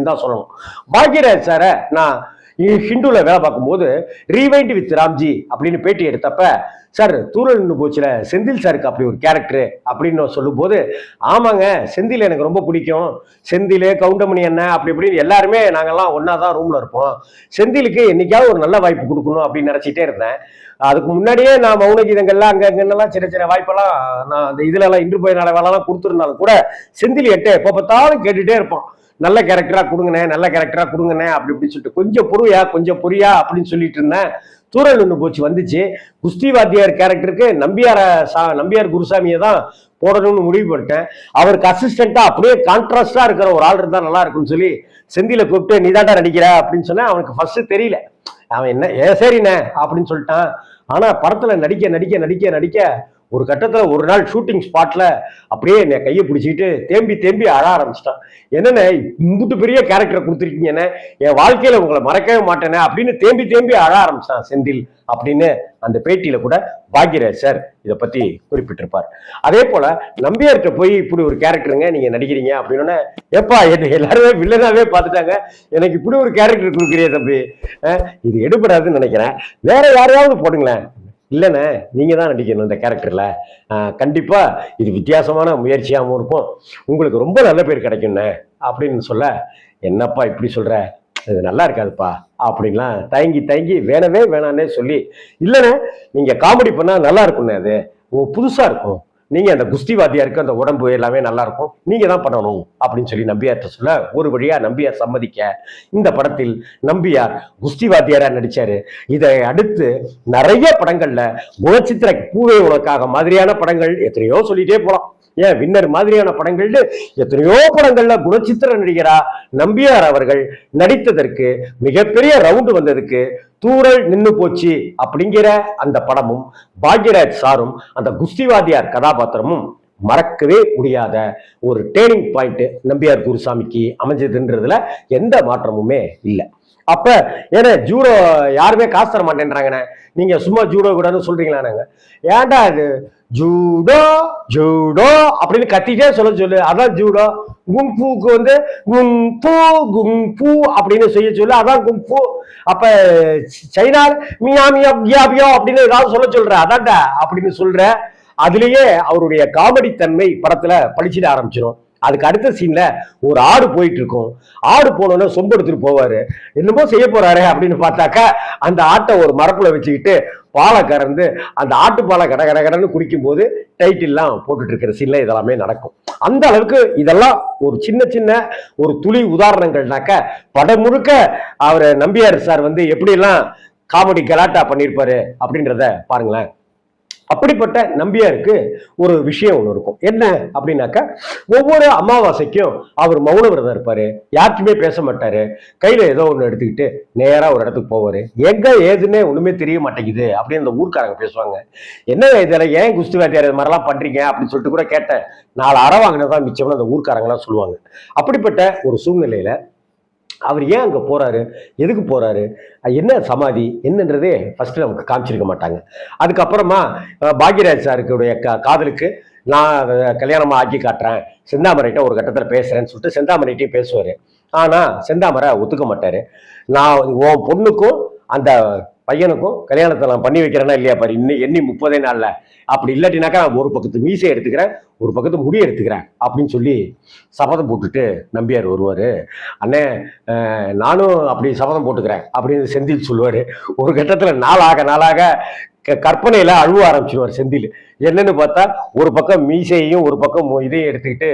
அப்படின்னு தான் சொல்லணும். பாக்யராஜ் சாரை நான் ஹிந்துல வேலை பார்க்கும்போது ரீவைண்ட் வித் ராம்ஜி அப்படின்னு பேட்டி எடுத்தப்ப, சார் தூரல் நின்று போச்சுல செந்தில் சாருக்கு அப்படி ஒரு கேரக்டர் அப்படின்னு சொல்லும் போது, ஆமாங்க செந்தில் எனக்கு ரொம்ப பிடிக்கும், செந்தில் கவுண்டமணி என்ன அப்படி இப்படின்னு எல்லாருமே நாங்கெல்லாம் ஒன்னா தான் ரூம்ல இருப்போம், செந்திலுக்கு என்னைக்காவது ஒரு நல்ல வாய்ப்பு கொடுக்கணும் அப்படின்னு நினைச்சிட்டே இருந்தேன். அதுக்கு முன்னாடியே நான் மௌன கீதங்கள்லாம் அங்கங்கெல்லாம் சின்ன சின்ன வாய்ப்பெல்லாம் நான் அந்த இதுல எல்லாம் இன்று போய் வேலைலாம் கொடுத்துருந்தாலும் கூட செந்தில் எட்ட எப்ப பார்த்தாலும் கேட்டுட்டே இருப்பான், நல்ல கேரக்டரா கொடுங்கண்ணே நல்ல கேரக்டரா கொடுங்கண்ணே அப்படி இப்படின்னு சொல்லிட்டு கொஞ்சம் பொரியா அப்படின்னு சொல்லிட்டு இருந்தேன். தூரல் நின்று போச்சு வந்துச்சு. குஸ்தி வாத்தியார் கேரக்டருக்கு நம்பியார் குருசாமியை தான் போடணும்னு முடிவு பண்ணிட்டேன். அவருக்கு அசிஸ்டண்டா அப்படியே கான்ட்ராஸ்டா இருக்கிற ஒரு ஆள் இருந்தா நல்லா இருக்கும்னு சொல்லி செந்தில கூப்பிட்டு நீதாண்டா நடிக்கிற அப்படின்னு சொன்னா அவனுக்கு ஃபர்ஸ்ட் தெரியல. அவன் என்ன சரிண்ணே அப்படின்னு சொல்லிட்டான். ஆனா படத்துல நடிக்க நடிக்க நடிக்க நடிக்க ஒரு கட்டத்துல ஒரு நாள் ஷூட்டிங் ஸ்பாட்ல அப்படியே என்னை கையை பிடிச்சிக்கிட்டு தேம்பி அழ ஆரம்பிச்சிட்டான். என்னென்ன இம்புட்டு பெரிய கேரக்டர் கொடுத்துருக்கீங்கன்னு, என் வாழ்க்கையில உங்களை மறக்கவே மாட்டேனே அப்படின்னு தேம்பி அழ ஆரம்பிச்சிட்டான் செந்தில் அப்படின்னு அந்த பேட்டியில கூட பாக்யராஜ் சார் இதை பத்தி குறிப்பிட்டிருப்பார். அதே போல நம்பியார்கிட்ட போய் இப்படி ஒரு கேரக்டருங்க நீங்க நடிக்கிறீங்க அப்படின்னா, எப்பா என்ன எல்லாருமே வில்லனாவே பார்த்துட்டாங்க, எனக்கு இப்படி ஒரு கேரக்டர் கொடுக்குறிய தம்பி, இது எடுபடாதுன்னு நினைக்கிறேன், வேற யாரையாவது போடுங்களேன். இல்லைண்ணே நீங்க தான் நடிக்கணும் இந்த கேரக்டர்ல, கண்டிப்பா இது வித்தியாசமான முயற்சியாகவும் இருக்கும், உங்களுக்கு ரொம்ப நல்ல பேர் கிடைக்கும்ண்ணே அப்படின்னு சொல்ல, என்னப்பா இப்படி சொல்ற, இது நல்லா இருக்காதுப்பா அப்படின்லாம் தயங்கி வேணவே வேணான்னே சொல்லி, இல்லைண்ணே நீங்க காமெடி பண்ணா நல்லா இருக்கும்ண்ணே, அது புதுசா இருக்கும், நீங்க அந்த குஸ்தி வாத்தியாருக்கு அந்த உடம்பு எல்லாமே நல்லா இருக்கும், நீங்க தான் பண்ணணும் அப்படின்னு சொல்லி நம்பியார்ட்ட சொல்ல, ஒரு வழியா நம்பியார் சம்மதிக்க இந்த படத்தில் நம்பியார் குஸ்தி வாத்தியாரா நடிச்சாரு. இதை அடுத்து நிறைய படங்கள்ல குணச்சித்திர பூவே உனக்காக மாதிரியான படங்கள் எத்தனையோ சொல்லிட்டே போலாம், ஏன் வின்னர் மாதிரியான படங்கள் எத்தனையோ படங்கள்ல குணச்சித்திர நடிகரா நம்பியார் அவர்கள் நடித்ததற்கு மிகப்பெரிய ரவுண்டு வந்ததுக்கு தூரல் நின்னு போச்சு அப்படிங்கிற அந்த படமும் பாக்யராஜ் சாரும் அந்த குஸ்திவாதியார் கதாபாத்திரமும் மறக்கவே முடியாத ஒரு டேர்னிங் பாயிண்ட் நம்பியார் குருசாமிக்கு அமைஞ்சதுன்றதுல எந்த மாற்றமுமே இல்லை. அப்ப ஏன்னா ஜூடோ யாருமே காசு தர மாட்டேன்றாங்கண்ணே, நீங்க சும்மா ஜூடோ கூடன்னு சொல்றீங்களாங்க, ஏன்டா இது ஜூடோ ஜூடோ அப்படின்னு கத்திட்டே சொல்லு, அதான் ஜூடோ. குங்ஃபூக்கு வந்து குங்ஃபூ அப்படின்னு செய்ய சொல்லு, அதான் குங்ஃபூ. அப்ப சைனா மியாமியோ அப்படின்னு ஏதாவது சொல்ற, அதான்டா அப்படின்னு சொல்ற. அதுலயே அவருடைய காமெடி தன்மை படத்துல பழிச்சிட ஆரம்பிச்சிடும். அதுக்கு அடுத்த சீன்ல ஒரு ஆடு போயிட்டு இருக்கும், ஆடு போனோன்னு சொம்பு எடுத்துட்டு போவாரு, என்னமோ செய்ய போறாரு அப்படின்னு பார்த்தாக்கா அந்த ஆட்டை ஒரு மரப்புல வச்சுக்கிட்டு பாலை கறந்து அந்த ஆட்டு பாலை கடன்னு குடிக்கும் போது டைட்டில்லாம் போட்டுட்டு இருக்கிற சீன்ல இதெல்லாமே நடக்கும். அந்த அளவுக்கு இதெல்லாம் ஒரு சின்ன ஒரு துளி உதாரணங்கள்னாக்க படம் முழுக்க அவர் நம்பியார் சார் வந்து எப்படியெல்லாம் காமெடி கலாட்டா பண்ணியிருப்பாரு அப்படின்றத பாருங்களேன். அப்படிப்பட்ட நம்பியாருக்கு ஒரு விஷயம் ஒன்று இருக்கும், என்ன அப்படின்னாக்கா ஒவ்வொரு அமாவாசைக்கும் அவர் மௌன விரதம் இருப்பாரு, யாருக்குமே பேச மாட்டாரு, கையில ஏதோ ஒன்று எடுத்துக்கிட்டு நேரா ஒரு இடத்துக்கு போவாரு, எங்க ஏதுன்னே ஒண்ணுமே தெரிய மாட்டேங்குது அப்படின்னு அந்த ஊர்க்காரங்க பேசுவாங்க. என்ன இதுல ஏன் குஸ்தி வாத்தியார் இது மாதிரிலாம் பண்றீங்க அப்படின்னு சொல்லிட்டு கூட கேட்டேன், 4 அறை வாங்கினதான் மிச்சம்னு அந்த ஊர்க்காரங்களாம் சொல்லுவாங்க. அப்படிப்பட்ட ஒரு சூழ்நிலையில அவர் ஏன் அங்க போறாரு, எதுக்கு போறாரு, என்ன சமாதி என்னன்றதே ஃபர்ஸ்ட் நமக்கு காமிச்சிருக்க மாட்டாங்க. அதுக்கப்புறமா பாக்யராஜ் சாருக்குடைய காதலுக்கு நான் கல்யாணமா ஆக்கி காட்டுறேன், செந்தாமரைட்ட ஒரு கட்டத்தில் பேசுறேன்னு சொல்லிட்டு செந்தாமரைட்டையும் பேசுவாரு. ஆனா செந்தாமரை ஒத்துக்க மாட்டாரு. நான் உன் பொண்ணுக்கும் அந்த பையனுக்கும் கல்யாணத்தை நான் பண்ணி வைக்கிறேன்னா இல்லையா பாரு, இன்னும் எண்ணி 30 நாள்ல, அப்படி இல்லாட்டினாக்கா நான் ஒரு பக்கத்து மீசை எடுத்துக்கிறேன், ஒரு பக்கத்து முடி எடுத்துக்கிறேன் அப்படின்னு சொல்லி சபதம் போட்டுட்டு நம்பியார் வருவாரு. அண்ணே நானும் அப்படி சபதம் போட்டுக்கிறேன் அப்படின்னு செந்தில் சொல்லுவாரு. ஒரு கட்டத்துல நாளாக கற்பனையில அழுவ ஆரம்பிச்சிருவார் செந்தில். என்னன்னு பார்த்தா ஒரு பக்கம் மீசையையும் ஒரு பக்கம் இதையும் எடுத்துக்கிட்டு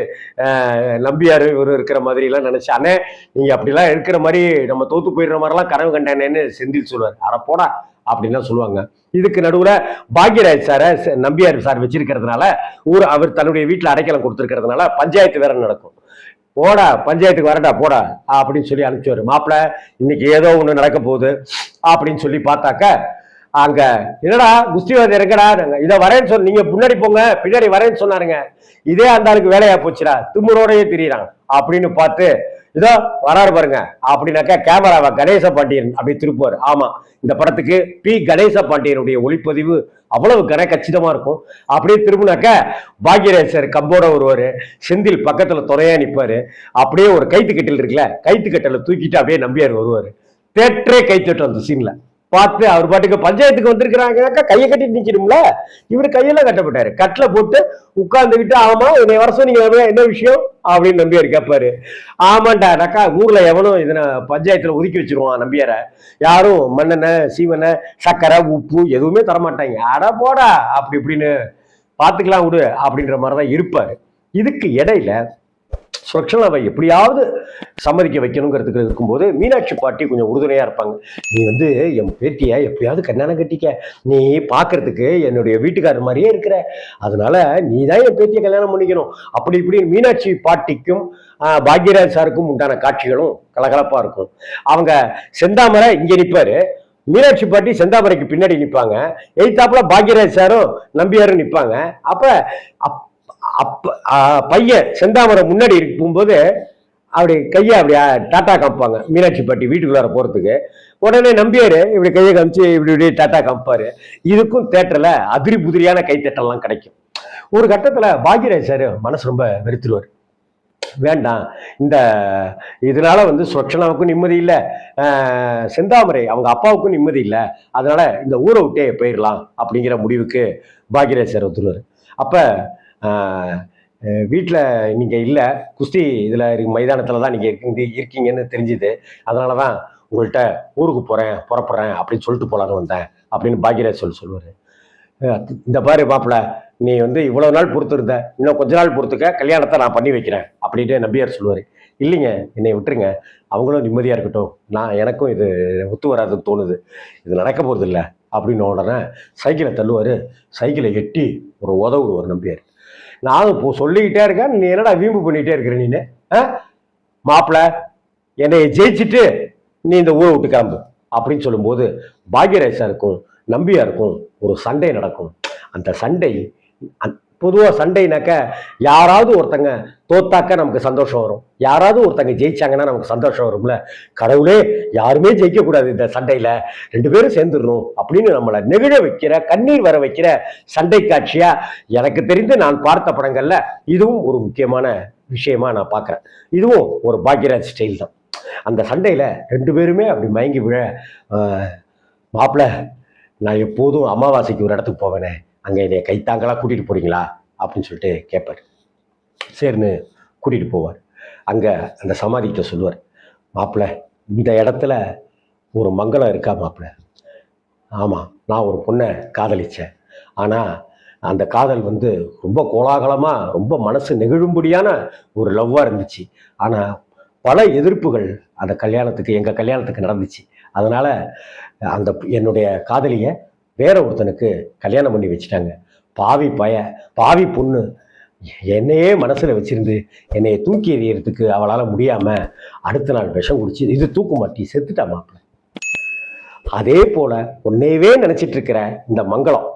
நம்பியார் இவர் இருக்கிற மாதிரி எல்லாம் நினைச்சு, அண்ணே நீங்க அப்படிலாம் இருக்கிற மாதிரி நம்ம தோத்து போயிடுற மாதிரிலாம் கனவு கண்டேனேன்னு செந்தில் சொல்லுவார். அட போடா அப்படின்லாம் சொல்லுவாங்க. இதுக்கு நடுவுல பாக்யராஜ் சாரை நம்பியார் சார் வச்சிருக்கிறதுனால அவர் தன்னுடைய வீட்டுல அடைக்கலம் கொடுத்துருக்கிறதுனால பஞ்சாயத்து வேற நடக்கும். போடா பஞ்சாயத்துக்கு வரடா போடா அப்படின்னு சொல்லி அனுப்பிச்சுவாரு. மாப்பிள்ள இன்னைக்கு ஏதோ ஒண்ணு நடக்க போகுது அப்படின்னு சொல்லி பார்த்தாக்க அங்க என்னடா குஸ்திவாதி இருக்கடா, இதை வரேன்னு சொன்ன, நீங்க முன்னாடி போங்க பின்னாடி வரேன்னு சொன்னாருங்க, இதே அந்த ஆளுக்கு வேலையா போச்சுடா, திமுறோடையே திரியறான் அப்படின்னு பார்த்து இதோ வராரு பாருங்க அப்படின்னாக்கா கேமராவை கணேச பாண்டியன் அப்படி திருப்புவார். ஆமா, இந்த படத்துக்கு பி கணேச பாண்டியனுடைய ஒளிப்பதிவு அவ்வளவு கச்சிதமா இருக்கும். அப்படியே திரும்பினாக்க பாக்யராஜர் கம்போட வருவாரு, செந்தில் பக்கத்துல துணையா நிற்பாரு. அப்படியே ஒரு கைத்து கட்டில் இருக்குல்ல, கைத்து கட்டல தூக்கிட்டு அப்படியே நம்பியார் வருவாரு. தேட்டரே கைத்தட்டும் அந்த சீன்ல பார்த்து. அவர் பாட்டுக்கு பஞ்சாயத்துக்கு வந்திருக்கிறாங்கனாக்கா கையை கட்டிட்டு நிக்கணும்ல, இவரு கையெல்லாம் கட்டப்பட்டாரு, கட்டில போட்டு உட்கார்ந்துக்கிட்டு ஆமா என்னை வர சொன்னீங்க என்ன விஷயம் அப்படின்னு நம்பியார் கேட்பாரு. ஆமாண்டாக்கா ஊர்ல எவனும் இதனை பஞ்சாயத்துல ஒதுக்கி வச்சிருவான் நம்பியார, யாரும் மண்ணெண்ணெய் சீவெண்ணெய் சர்க்கரை உப்பு எதுவுமே தரமாட்டாங்க, அட போடா அப்படி இப்படின்னு பாத்துக்கலாம் விடு அப்படின்ற மாதிரிதான் இருப்பாரு. இதுக்கு இடையில சுலக்ஷனாவை எப்படியாவது சம்மதிக்க வைக்கணுங்கிறதுக்கு இருக்கும்போது மீனாட்சி பாட்டி கொஞ்சம் உறுதுணையா இருப்பாங்க. நீ வந்து என் பேத்திய எப்படியாவது கல்யாணம் கட்டிக்க, நீ பாக்குறதுக்கு என்னுடைய வீட்டுக்காரர் மாதிரியே இருக்கிற, அதனால நீ தான் என் பேத்திய கல்யாணம் பண்ணிக்கணும் அப்படி இப்படி மீனாட்சி பாட்டிக்கும் பாக்யராஜ் சாருக்கும் உண்டான காட்சிகளும் கலகலப்பா இருக்கும். அவங்க செந்தாமரை இங்க நிற்பாரு, மீனாட்சி பாட்டி செந்தாமரைக்கு பின்னாடி நிற்பாங்க, எய்தாப்புல பாக்யராஜ் சாரும் நம்பியாரும் நிற்பாங்க. அப்ப பையன் செந்தாமரை முன்னாடி இருக்கும்போது அப்படி கையை அப்படி டாட்டா காமிப்பாங்க மீனாட்சி பாட்டி வீட்டுக்குள்ளார போறதுக்கு. உடனே நம்பியாரு இப்படி கையை காமிச்சு இப்படி இப்படி டாட்டா காமிப்பாரு. இதுக்கும் தேட்டர்ல அதிரி புதிரியான கைத்தட்டெல்லாம் கிடைக்கும். ஒரு கட்டத்துல பாக்யராஜ் சார் மனசு ரொம்ப வெறுத்துருவார். வேண்டாம், இந்த இதனால வந்து சுலக்ஷனாவுக்கும் நிம்மதி இல்லை, செந்தாமரை அவங்க அப்பாவுக்கும் நிம்மதி இல்லை, அதனால இந்த ஊரை விட்டே போயிடலாம் அப்படிங்கிற முடிவுக்கு பாக்யராஜ் சார் வந்துருவார். அப்ப வீட்டில் நீங்கள் இல்லை, குஸ்தி இதில் மைதானத்தில் தான் நீங்கள் இருக்கீங்கன்னு தெரிஞ்சுது, அதனால தான் உங்கள்கிட்ட ஊருக்கு புறப்படுறேன் அப்படின்னு சொல்லிட்டு போகலான்னு வந்தேன் அப்படின்னு பாக்யராஜ் சொல்லுவார். இந்த பாரு மாப்பிள்ள, நீ வந்து இவ்வளோ நாள் பொறுத்து இருந்த, இன்னும் கொஞ்ச நாள் பொறுத்துக்க, கல்யாணத்தை நான் பண்ணி வைக்கிறேன் அப்படின்ட்டு நம்பியார் சொல்லுவார். இல்லைங்க, என்னை விட்டுருங்க, அவங்களும் நிம்மதியாக இருக்கட்டும், எனக்கும் இது ஒத்து வராதுன்னு தோணுது, இது நடக்க போகிறது இல்லை அப்படின்னு உடனே சைக்கிளை தள்ளுவார். சைக்கிளை எட்டி ஒரு உதவுவார் நம்பியார். நானும் இப்போ சொல்லிக்கிட்டே இருக்கேன், நீ என்னடா வீம்பு பண்ணிகிட்டே இருக்கிற நீனு, மாப்பிள்ள என்னை ஜெயிச்சுட்டு நீ இந்த ஊரை விட்டு கிளம்பு அப்படின்னு சொல்லும்போது பாக்யராஜ் சாருக்கும் நம்பியாருக்கும் ஒரு சண்டை நடக்கும். அந்த சண்டை பொதுவாக சண்டைனாக்க யாராவது ஒருத்தங்க தோத்தாக்க நமக்கு சந்தோஷம் வரும், யாராவது ஒருத்தங்க ஜெயிச்சாங்கன்னா நமக்கு சந்தோஷம் வரும்ல. கடவுளே யாருமே ஜெயிக்கக்கூடாது இந்த சண்டையில, ரெண்டு பேரும் சேர்ந்துடணும் அப்படின்னு நம்மளை நெகிழ வைக்கிற கண்ணீர் வர வைக்கிற சண்டை காட்சியா எனக்கு தெரிந்து நான் பார்த்த படங்கள்ல இதுவும் ஒரு முக்கியமான விஷயமா நான் பார்க்குறேன். இதுவும் ஒரு பாக்யராஜ் ஸ்டைல் தான். அந்த சண்டையில ரெண்டு பேருமே அப்படி மயங்கி விழ, மாப்பிள்ள நான் எப்போதும் அமாவாசைக்கு ஒரு இடத்துக்கு போவேனே, அங்கே என்னை கைத்தாங்களா கூட்டிகிட்டு போறீங்களா அப்படின்னு சொல்லிட்டு கேட்பார். சரின்னு கூட்டிகிட்டு போவார். அங்கே அந்த சமாதிக்கிட்ட சொல்லுவார், மாப்பிள்ள இந்த இடத்துல ஒரு மங்களம் இருக்கா மாப்பிள்ள? ஆமாம், நான் ஒரு பொண்ணை காதலித்தேன், ஆனால் அந்த காதல் வந்து ரொம்ப கோலாகலமாக ரொம்ப மனசு நெகிழும்படியான ஒரு லவ்வாக இருந்துச்சு. ஆனால் பல எதிர்ப்புகள் அந்த கல்யாணத்துக்கு எங்கள் கல்யாணத்துக்கு நடந்துச்சு. அதனால் அந்த என்னுடைய காதலியை வேற ஒருத்தனுக்கு கல்யாணம் பண்ணி வச்சுட்டாங்க. பாவி பொண்ணு என்னையே மனசுல வச்சிருந்து என்னைய தூக்கி எறியறதுக்கு அவளால முடியாம அடுத்த நாள் விஷம் குடிச்சு இது தூக்கு மாட்டி செத்துட்டா மாப்பிள்ள. அதே போல உன்னையவே நினைச்சிட்டு இருக்கிற இந்த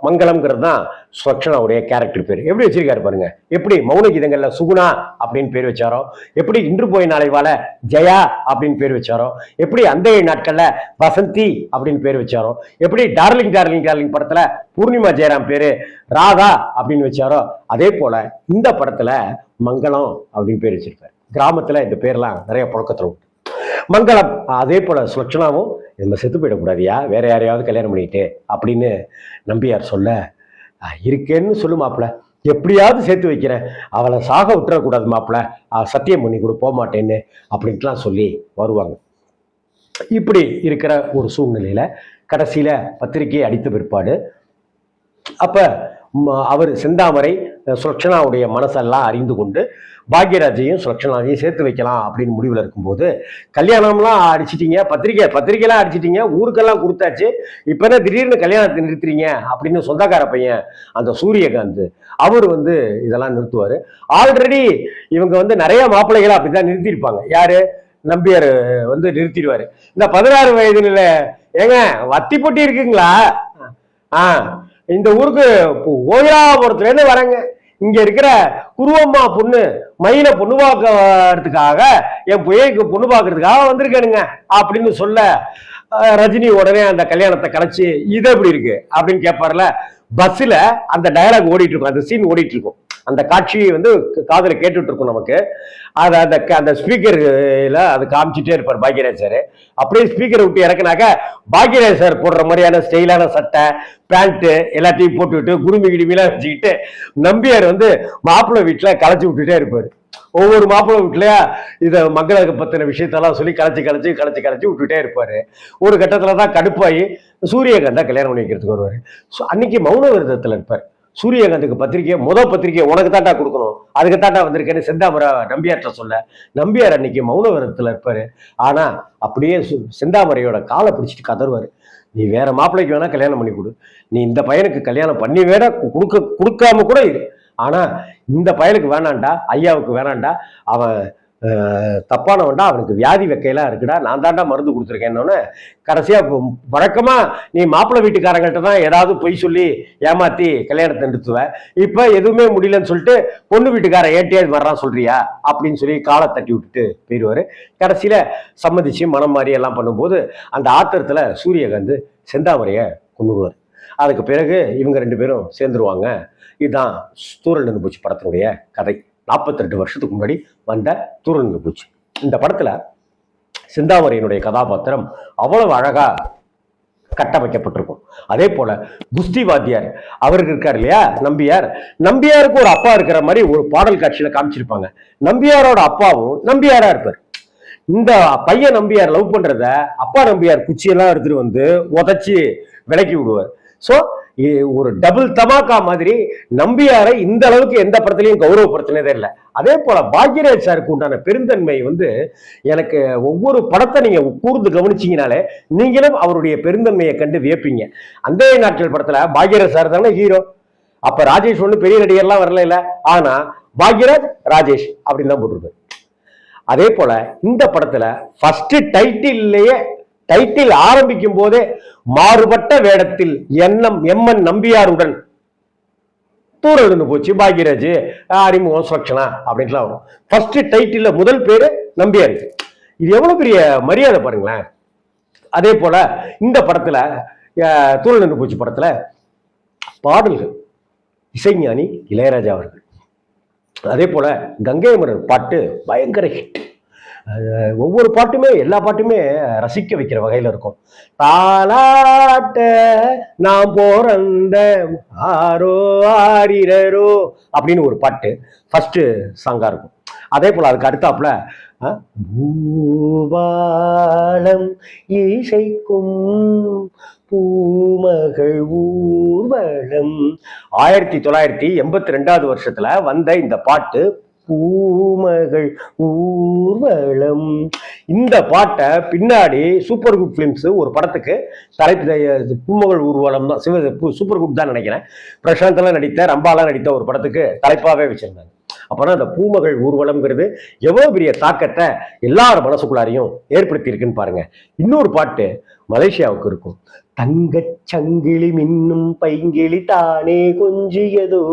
மங்களம்ங்கிறது தான் சுலக்ஷனாவுடைய கேரக்டர் பேர். எப்படி வச்சிருக்காரு பாருங்க, எப்படி மௌன கீதங்கள்ல சுகுணா அப்படின்னு பேர் வச்சாரோ, எப்படி இன்று போய் நாளை வாழ ஜெயா அப்படின்னு பேர் வச்சாரோ, எப்படி அந்த நாட்கள்ல வசந்தி அப்படின்னு பேர் வச்சாரோ, எப்படி டார்லிங் டார்லிங் டார்லிங் படத்துல பூர்ணிமா ஜெயராம் பேரு ராதா அப்படின்னு வச்சாரோ, அதே போல இந்த படத்துல மங்களம் அப்படின்னு பேர் வச்சிருப்பாரு. கிராமத்துல இந்த பேர்லாம் நிறைய புழக்கத்துல உண்டு. மங்களம். அதே போல சுலக்ஷனாவும் நம்ம செத்து போயிடக்கூடாதியா, வேற யாரையாவது கல்யாணம் பண்ணிட்டு அப்படின்னு நம்பியார் சொல்ல, இருக்கேன்னு சொல்லு மாப்பிள்ள, எப்படியாவது சேர்த்து வைக்கிறேன், அவளை சாக விட்டுறக்கூடாது மாப்பிள்ள, சத்தியம் பண்ணி கூட போக மாட்டேன்னு அப்படின்ட்டுலாம் சொல்லி வருவாங்க. இப்படி இருக்கிற ஒரு சூழ்நிலையில கடைசியில பத்திரிகை அடித்த பிற்பாடு அப்ப அவர் செந்தாமரை சுலக்ஷனாவுடைய மனசெல்லாம் அறிந்து கொண்டு பாக்யராஜையும் சுலக்ஷனாவையும் சேர்த்து வைக்கலாம் அப்படின்னு முடிவில் இருக்கும்போது, கல்யாணம்லாம் அடிச்சிட்டீங்க, பத்திரிகைலாம் அடிச்சிட்டீங்க, ஊருக்கெல்லாம் கொடுத்தாச்சு, இப்ப என்ன திடீர்னு கல்யாணத்தை நிறுத்துறீங்க அப்படின்னு சொந்தக்கார பையன் அந்த சூரியகாந்த் அவர் வந்து இதெல்லாம் நிறுத்துவாரு. ஆல்ரெடி இவங்க வந்து நிறைய மாப்பிள்ளைகளை அப்படிதான் நிறுத்திருப்பாங்க. யாரு? நம்பியார் வந்து நிறுத்திடுவாரு. இந்த 16 வயதுல ஏங்க வத்தி பொட்டி இருக்குங்களா, இந்த ஊருக்கு ஓயிராபுரத்துல இருந்து வரேங்க, இங்க இருக்கிற குருவம்மா பொண்ணு மயில பொண்ணு பார்க்கறதுக்காக என் புயலுக்கு பொண்ணு பார்க்கறதுக்காக வந்திருக்கானுங்க அப்படின்னு சொல்ல ரஜினி உடனே அந்த கல்யாணத்தை கலைச்சு இது எப்படி இருக்கு அப்படின்னு கேட்பார்ல. பஸ்ல அந்த டயலாக் ஓடிட்டு இருக்கும், அந்த சீன் ஓடிட்டு இருக்கும், அந்த காட்சியை வந்து காதுல கேட்டுட்டு இருக்கும் நமக்கு. அதை அந்த அந்த ஸ்பீக்கர்ல அது காமிச்சிட்டே இருப்பார் பாக்யராஜ் சார். அப்படியே ஸ்பீக்கரை விட்டு இறக்குனாக்க பாக்யராஜ் சார் போடுற மாதிரியான ஸ்டைலான சட்டை பேண்ட் எல்லாத்தையும் போட்டுவிட்டு குடுமி கிடுமிலாம் வச்சுக்கிட்டு நம்பியார் வந்து மாப்பிள்ளை வீட்டுல களைச்சி விட்டுட்டே இருப்பாரு. ஒவ்வொரு மாப்பிள்ளை வீட்லயா இதை மக்களுக்கு பத்தின விஷயத்தெல்லாம் சொல்லி கலைச்சு விட்டுட்டே இருப்பாரு. ஒரு கட்டத்துலதான் கடுப்பாயி சூரியகாந்தா கல்யாணம் பண்ணி வைக்கிறதுக்கு வருவாரு. அன்னைக்கு மௌன விரதத்துல இருப்பார். சூரியகாந்துக்கு பத்திரிக்கை பத்திரிக்கை உனக்கு தாண்டா கொடுக்கணும், அதுக்கு தாண்டா வந்திருக்கேன்னு செந்தாமரை நம்பியார்ட்ட சொல்ல, நம்பியார் அன்னைக்கு மௌன விரதத்துல இருப்பாரு. ஆனா அப்படியே செந்தாமரையோட காலை பிடிச்சிட்டு கதறுவாரு, நீ வேற மாப்பிள்ளைக்கு வேணா கல்யாணம் பண்ணி கொடு, நீ இந்த பையனுக்கு கல்யாணம் பண்ணி வேற கொடுக்காம கூட இரு, ஆனா இந்த பயலுக்கு வேணாண்டா, ஐயாவுக்கு வேணாண்டா, அவன் தப்பானவன்டா, அவனுக்கு வியாதி வைக்கலாம் இருக்குடா, நான் தாண்டா மருந்து கொடுத்துருக்கேன்னு. கடைசியா வழக்கமா நீ மாப்பிள்ளை வீட்டுக்காரங்கள்ட்ட தான் ஏதாவது பொய் சொல்லி ஏமாத்தி கல்யாணத்தை நிறுத்துவ, இப்ப எதுவுமே முடியலன்னு சொல்லிட்டு பொண்ணு வீட்டுக்காரன் ஏட்டியாவது வர்றான் சொல்றியா அப்படின்னு சொல்லி காலை தட்டி விட்டுட்டு போயிடுவாரு. கடைசியில சம்மதிச்சு மனம் மாறி எல்லாம் பண்ணும்போது அந்த ஆத்திரத்துல சூரியகாந்த் செந்தாமரைய கொண்டுடுவார். அதுக்கு பிறகு இவங்க 2 பேரும் சேர்ந்துருவாங்க. இதுதான் தூரல் நின்று போச்சு படத்தினுடைய கதை. 42 வருஷத்துக்கு முன்னாடி வந்த தூரல் நின்று போச்சு. இந்த படத்துல செந்தாமரையினுடைய கதாபாத்திரம் அவ்வளவு அழகா கட்டமைக்கப்பட்டிருக்கும். அதே போல குஸ்தி வாத்தியார் அவருக்கு இருக்காரு இல்லையா நம்பியார், நம்பியாருக்கு ஒரு அப்பா இருக்கிற மாதிரி ஒரு பாடல் காட்சியில காமிச்சிருப்பாங்க. நம்பியாரோட அப்பாவும் நம்பியாரா இருப்பார். இந்த பையன் நம்பியார் லவ் பண்றத அப்பா நம்பியார் குச்சியெல்லாம் எடுத்துட்டு வந்து உதச்சி விலக்கி விடுவார். சோ ஒரு டபுள் தமாக்கா மாதிரி நம்பியாரை இந்த அளவுக்கு எந்த படத்திலையும் கௌரவப்படுத்தினதே இல்லை. அதே போல பாக்யராஜ் சாருக்கு உண்டான பெருந்தன்மை வந்து எனக்கு ஒவ்வொரு படத்தை நீங்க கூர்ந்து கவனிச்சீங்கனாலே நீங்களும் அவருடைய பெருந்தன்மையை கண்டு வியப்பீங்க. அந்த நாட்கள் படத்துல பாக்யராஜ் சார் தானே ஹீரோ. அப்ப ராஜேஷ் ஒண்ணு பெரிய நடிகர்லாம் வரல இல்ல, ஆனா பாக்யராஜ் ராஜேஷ் அப்படின்னு தான் போட்டிருப்பாரு. அதே போல இந்த படத்துல ஃபர்ஸ்ட் டைட்டில் ஆரம்பிக்கும் போதே மாறுபட்ட வேடத்தில் எம்என் நம்பியாருடன் தூரல் நின்று போச்சு பாக்யராஜ் அறிமுகம் சுலக்ஷனா அப்படின்ட்டுலாம் வரும். ஃபர்ஸ்ட் டைட்டில் முதல் பேரு நம்பியார். இது எவ்வளவு பெரிய மரியாதை பாருங்களேன். அதே போல இந்த படத்துல தூரல் நின்று போச்சு படத்துல பாடல்கள் இசைஞானி இளையராஜா அவர்கள். அதே போல கங்கை அமரன் பாட்டு பயங்கர ஹிட். ஒவ்வொரு பாட்டுமே எல்லா பாட்டுமே ரசிக்க வைக்கிற வகையில இருக்கும். தாலாட்ட நான் போறந்த ஆரோ ஆரிரோ அப்படின்னு ஒரு பாட்டு ஃபர்ஸ்ட் சாங்கா இருக்கும். அதே போல அதுக்கு அடுத்தாப்புல பூபாலம் இசைக்கும் பூமகள் ஊர்வலம் 1982 வருஷத்துல வந்த இந்த பாட்டு பூமகள் ஊர்வலம். இந்த பாட்டை பின்னாடி சூப்பர் குட் பிலிம்ஸ் ஒரு படத்துக்கு தலைப்பு பூமகள் ஊர்வலம் தான், சூப்பர் குட் தான் நினைக்கிறேன், பிரசாந்த் எல்லாம் நடித்த ரம்பாலாம் நடித்த ஒரு படத்துக்கு தலைப்பாவே வச்சிருந்தாங்க. அப்பனா அந்த பூமகள் ஊர்வலம்ங்கிறது எவ்வளவு பெரிய தாக்கத்தை எல்லார மனசுக்குள்ளாரையும் ஏற்படுத்தி இருக்குன்னு பாருங்க. இன்னொரு பாட்டு மலேசியாவுக்கு இருக்கும், தங்கச் சங்கிலி மின்னும் பைங்கிளி தானே கொஞ்சியதோ.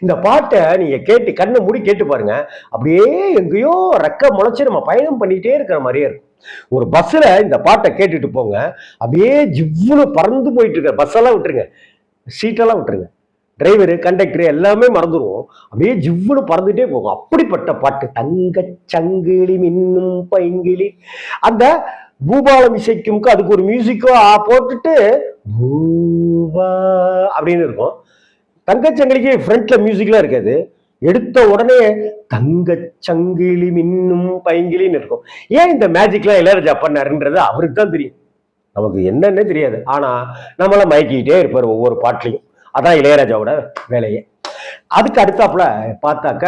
இந்த பாட்டை நீங்க கேட்டு கண்ணை மூடி கேட்டு பாருங்க, அப்படியே எங்கேயோ ரெக்க முளைச்சு நம்ம பயணம் பண்ணிட்டே இருக்கிற மாதிரியே இருக்கும். ஒரு பஸ்ல இந்த பாட்டை கேட்டுட்டு போங்க, அப்படியே ஜிவ்வுன்னு பறந்து போயிட்டு இருக்க, பஸ் எல்லாம் விட்டுருங்க, சீட்டெல்லாம் விட்டுருங்க, டிரைவரு கண்டக்டர் எல்லாமே மறந்துடுவோம், அப்படியே ஜிவ்வுன்னு பறந்துட்டே போகும். அப்படிப்பட்ட பாட்டு தங்கச் சங்கிலி மின்னும் பைங்கிளி. அந்த பூபாலம் இசைக்கும் அதுக்கு ஒரு மியூசிக்கோ போட்டுட்டு பூபா அப்படின்னு இருக்கும். தங்கச்சங்கிலிக்கு ஃப்ரண்ட்ல மியூசிக்லாம் இருக்காது, எடுத்த உடனே தங்கச்சங்கிலி மின்னும் பைங்கிலின்னு இருக்கும். ஏன் இந்த மேஜிக்லாம் இளையராஜா பண்ணாருன்றது அவருக்கு தான் தெரியும், நமக்கு என்னன்னே தெரியாது. ஆனா நம்மள மயக்கிட்டே இருப்பார் ஒவ்வொரு பாட்டுலையும். அதான் இளையராஜாவோட வேலையே. அதுக்கு அடுத்தாப்புல பார்த்தாக்க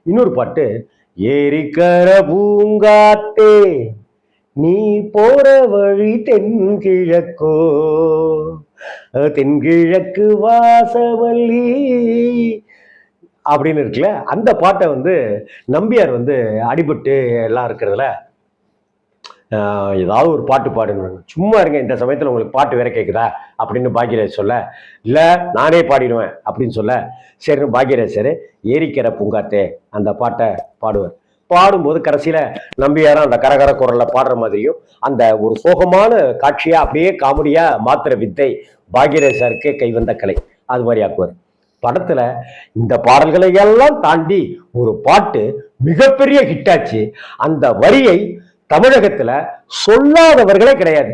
இன்னொரு பாட்டு, ஏரிக்கர பூங்காத்தே நீ போற வழி தென்கிழக்கோ தென்கிழக்கு வாசவல்லி அப்படின்னு இருக்குல்ல, அந்த பாட்டை வந்து நம்பியார் வந்து அடிபட்டு எல்லாம் இருக்கிறதுல ஏதாவது ஒரு பாட்டு பாடுங்க. சும்மா இருங்க, இந்த சமயத்தில் உங்களுக்கு பாட்டு வேற கேட்குதா அப்படின்னு பாக்யராஜ் சொல்ல, இல்லை நானே பாடிடுவேன் அப்படின்னு சொல்ல, சரின்னு பாக்யராஜ் சார் ஏரிக்கரை பூங்காத்தே அந்த பாட்டை பாடுவார். பாடும்போது கடைசியில நம்பியாரும் அந்த கரகர குரல்ல பாடுற மாதிரியும் அந்த ஒரு சோகமான காட்சியா அப்படியே காமெடியா மாத்திர வித்தை பாக்யராஜ் சாருக்கே கைவந்த கலை. அது மாதிரி ஆக்குவார். படத்துல இந்த பாடல்களை எல்லாம் தாண்டி ஒரு பாட்டு மிகப்பெரிய ஹிட் ஆச்சு. அந்த வரியை தமிழகத்துல சொல்லாதவர்களே கிடையாது.